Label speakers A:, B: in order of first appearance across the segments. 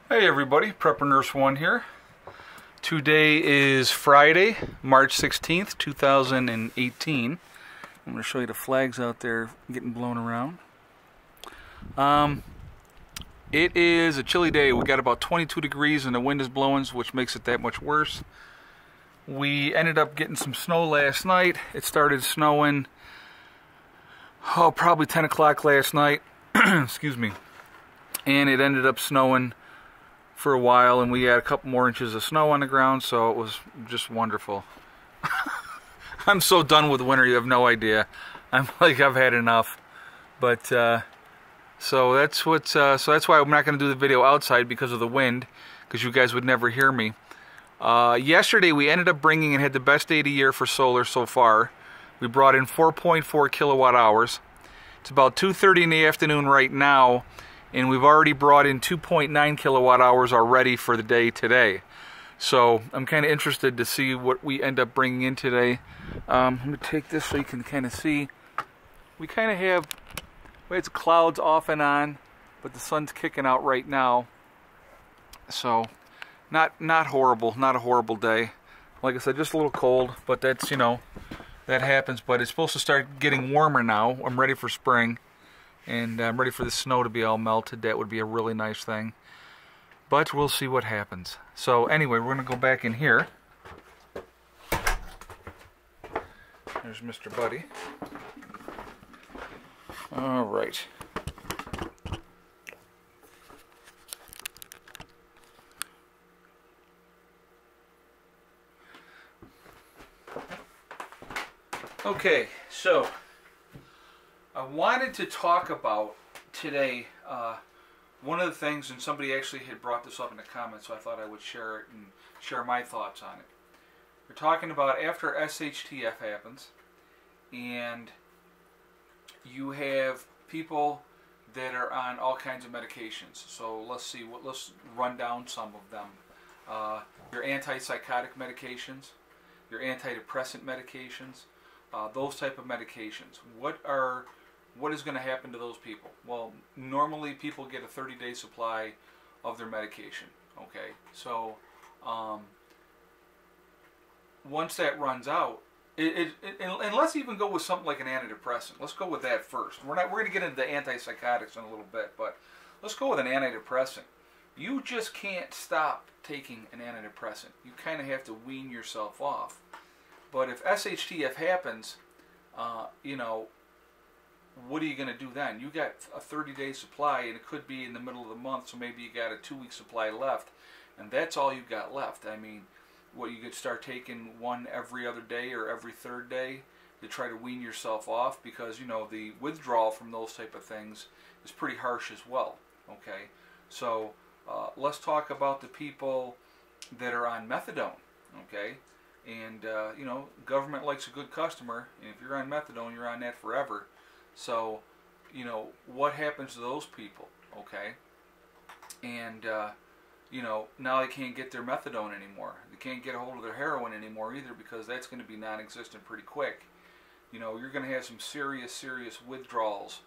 A: Hey everybody, Prepper Nurse 1 here. Today is Friday, March 16th, 2018. I'm going to show you the flags out there getting blown around. It is a chilly day. We got about 22 degrees and the wind is blowing, which makes it that much worse. We ended up getting some snow last night. It started snowing, probably 10 o'clock last night. Excuse me. And it ended up snowing for a while, and we had a couple more inches of snow on the ground, so it was just wonderful. I'm so done with winter, you have no idea. I'm like, I've had enough. But so that's why I'm not going to do the video outside, because of the wind, because you guys would never hear me. Yesterday we ended up bringing and had the best day of the year for solar so far. We brought in 4.4 kilowatt hours. It's about 2:30 in the afternoon right now, and we've already brought in 2.9 kilowatt hours already for the day today. So I'm kind of interested to see what we end up bringing in today. I'm going to take this so you can kind of see. We kind of have, well, it's clouds off and on, but the sun's kicking out right now. So not horrible, not a horrible day. Like I said, just a little cold, but that's, you know, that happens. But it's supposed to start getting warmer now. I'm ready for spring. And I'm ready for the snow to be all melted. That would be a really nice thing. But we'll see what happens. So anyway, we're going to go back in here. There's Mr. Buddy. All right. Okay, so I wanted to talk about today one of the things, and somebody actually had brought this up in the comments, so I thought I would share it and share my thoughts on it. We're talking about after S.H.T.F happens, and you have people that are on all kinds of medications. So let's run down some of them. Your antipsychotic medications, your antidepressant medications, those type of medications. What is going to happen to those people? Well, normally people get a 30-day supply of their medication. Okay, so once that runs out, and let's even go with something like an antidepressant. Let's go with that first. We're going to get into the antipsychotics in a little bit, but let's go with an antidepressant. You just can't stop taking an antidepressant. You kind of have to wean yourself off. But if S.H.T.F happens, you know, what are you going to do then? You got a 30-day supply, and it could be in the middle of the month, so maybe you got a 2-week supply left, and that's all you got left. I mean, what, you could start taking one every other day or every third day to try to wean yourself off, because, you know, the withdrawal from those type of things is pretty harsh as well. Okay, so let's talk about the people that are on methadone. Okay, and you know, government likes a good customer, and if you're on methadone, you're on that forever. So, you know, what happens to those people, okay? And, you know, now they can't get their methadone anymore. They can't get a hold of their heroin anymore either, because that's going to be non-existent pretty quick. You know, you're going to have some serious withdrawals.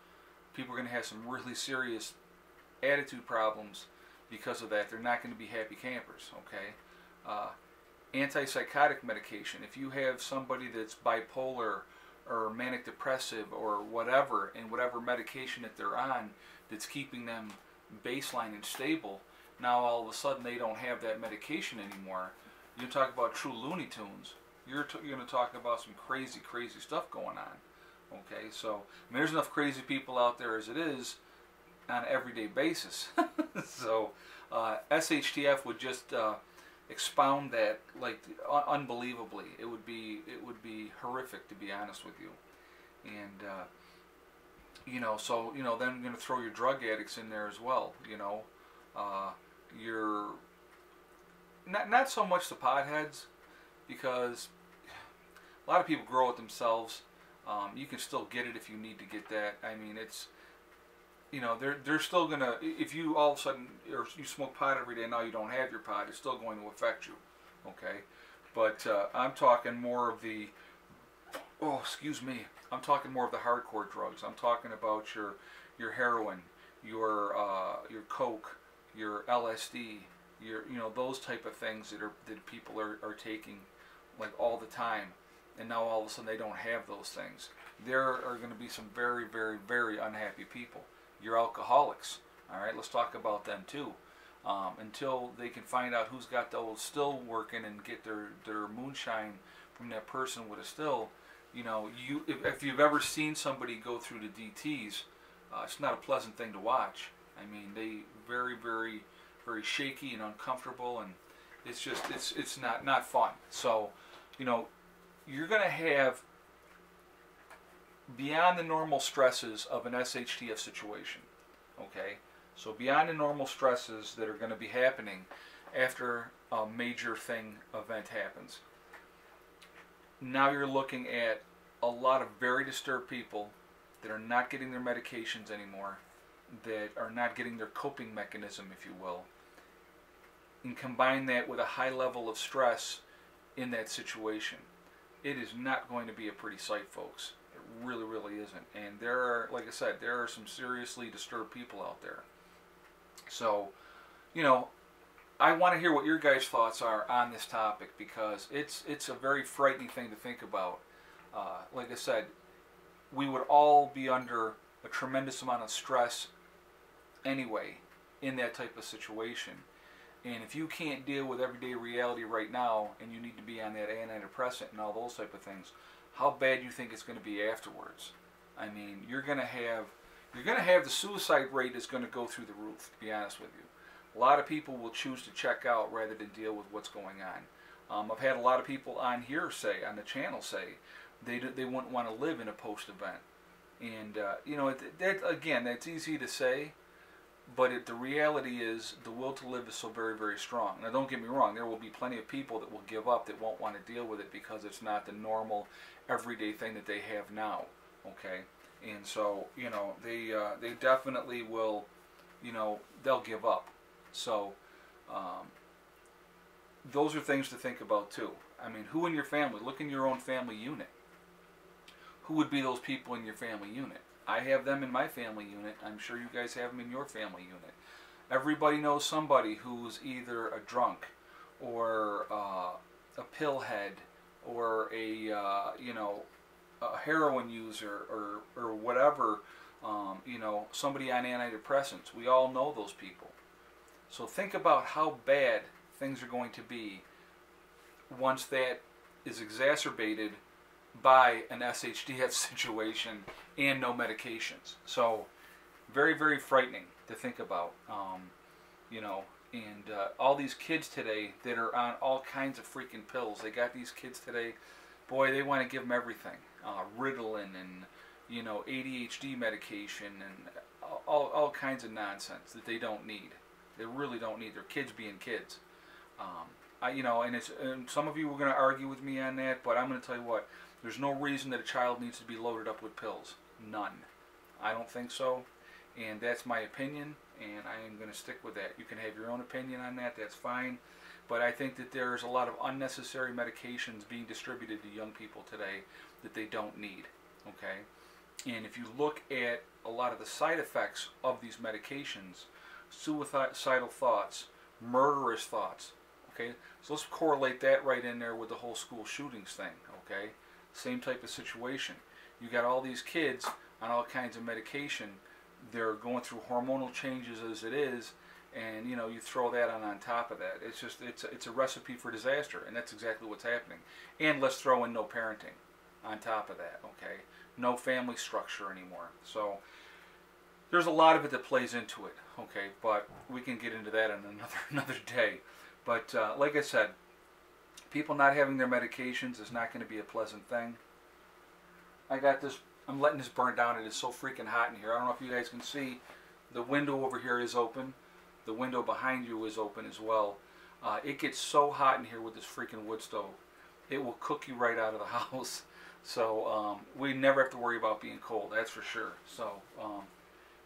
A: People are going to have some really serious attitude problems because of that. They're not going to be happy campers, okay? Antipsychotic medication. If you have somebody that's bipolar or manic depressive or whatever, and whatever medication that they're on that's keeping them baseline and stable, now all of a sudden they don't have that medication anymore. You talk about true Looney Tunes. You're going to talk about some crazy stuff going on. Okay, so I mean, there's enough crazy people out there as it is on an everyday basis. So S.H.T.F would just expound that like unbelievably. It would be horrific, to be honest with you. And you know, so, you know, then you're going to throw your drug addicts in there as well. You know, you're not so much the potheads, because a lot of people grow it themselves. You can still get it if you need to get that. I mean, it's, you know, they're still gonna, if you all of a sudden, or you smoke pot every day and now you don't have your pot, it's still going to affect you, okay? But I'm talking more of the, oh, excuse me, I'm talking more of the hardcore drugs. I'm talking about your heroin, your coke, your LSD, your those type of things that people are taking like all the time, and now all of a sudden they don't have those things. There are going to be some very, very, very unhappy people. Your alcoholics. All right, let's talk about them too. Until they can find out who's got the old still working and get their moonshine from that person with a still, if you've ever seen somebody go through the DTs, it's not a pleasant thing to watch. I mean, they very, very, very shaky and uncomfortable, and it's just it's not fun. So, you're going to have beyond the normal stresses of an S.H.T.F situation. Okay, so beyond the normal stresses that are going to be happening after a major event happens. Now you're looking at a lot of very disturbed people that are not getting their medications anymore, that are not getting their coping mechanism, if you will, and combine that with a high level of stress in that situation. It is not going to be a pretty sight, folks. It really, really isn't. And there are, like I said, there are some seriously disturbed people out there. So, I want to hear what your guys' thoughts are on this topic, because it's a very frightening thing to think about. Like I said, we would all be under a tremendous amount of stress anyway in that type of situation. And if you can't deal with everyday reality right now, and you need to be on that antidepressant and all those type of things, how bad do you think it's going to be afterwards? I mean, you're going to have the suicide rate is going to go through the roof, to be honest with you. A lot of people will choose to check out rather than deal with what's going on. I've had a lot of people on here on the channel say they wouldn't want to live in a post-event. And, again, that's easy to say, but the reality is the will to live is so very, very strong. Now, don't get me wrong, there will be plenty of people that will give up, that won't want to deal with it because it's not the normal, everyday thing that they have now, okay? And so, they definitely will, they'll give up. So, those are things to think about too. I mean, who in your family, look in your own family unit. Who would be those people in your family unit? I have them in my family unit. I'm sure you guys have them in your family unit. Everybody knows somebody who's either a drunk or a pillhead or a heroin user or whatever, somebody on antidepressants. We all know those people. So think about how bad things are going to be once that is exacerbated by an S.H.T.F situation and no medications. So very, very frightening to think about. All these kids today that are on all kinds of freaking pills. They got these kids today, boy, they want to give them everything. Ritalin and, ADHD medication and all kinds of nonsense that they don't need. They really don't need. They're kids being kids. And some of you were going to argue with me on that, but I'm going to tell you what. There's no reason that a child needs to be loaded up with pills. None. I don't think so. And that's my opinion, and I am going to stick with that. You can have your own opinion on that. That's fine. But I think that there's a lot of unnecessary medications being distributed to young people today that they don't need. Okay? And if you look at a lot of the side effects of these medications, suicidal thoughts, murderous thoughts, okay? So let's correlate that right in there with the whole school shootings thing, okay? Same type of situation. You got all these kids on all kinds of medication. They're going through hormonal changes as it is, and you throw that on top of that. It's just it's a recipe for disaster, and that's exactly what's happening. And let's throw in no parenting on top of that, okay? No family structure anymore. So there's a lot of it that plays into it, okay? But we can get into that on another day. But like I said, people not having their medications is not going to be a pleasant thing. I'm letting this burn down. It is so freaking hot in here. I don't know if you guys can see. The window over here is open. The window behind you is open as well. It gets so hot in here with this freaking wood stove. It will cook you right out of the house. So we never have to worry about being cold, that's for sure. So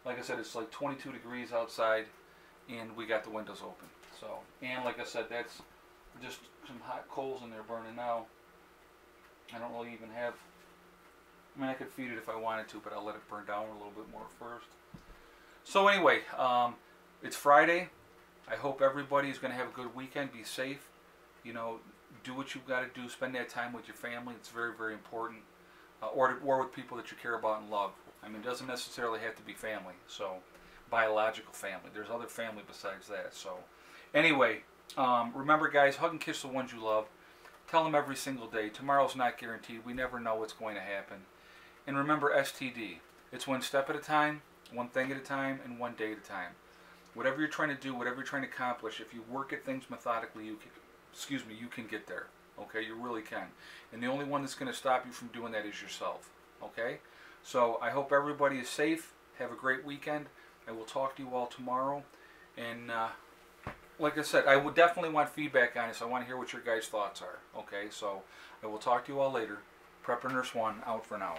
A: like I said, it's like 22 degrees outside, and we got the windows open. So, and like I said, that's just some hot coals in there burning now. I don't really even have, I could feed it if I wanted to, but I'll let it burn down a little bit more first. So anyway, it's Friday. I hope everybody is going to have a good weekend. Be safe. You know, do what you've got to do. Spend that time with your family. It's very, very important. Or with people that you care about and love. I mean, it doesn't necessarily have to be family. So, biological family. There's other family besides that. So, anyway, remember, guys, hug and kiss the ones you love. Tell them every single day. Tomorrow's not guaranteed. We never know what's going to happen. And remember STD. It's one step at a time, one thing at a time, and one day at a time. Whatever you're trying to do, whatever you're trying to accomplish, if you work at things methodically, you can get there. Okay, you really can. And the only one that's going to stop you from doing that is yourself. Okay? So I hope everybody is safe. Have a great weekend. I will talk to you all tomorrow. And like I said, I would definitely want feedback on this. I want to hear what your guys' thoughts are. Okay, so I will talk to you all later. Prepper Nurse 1 out for now.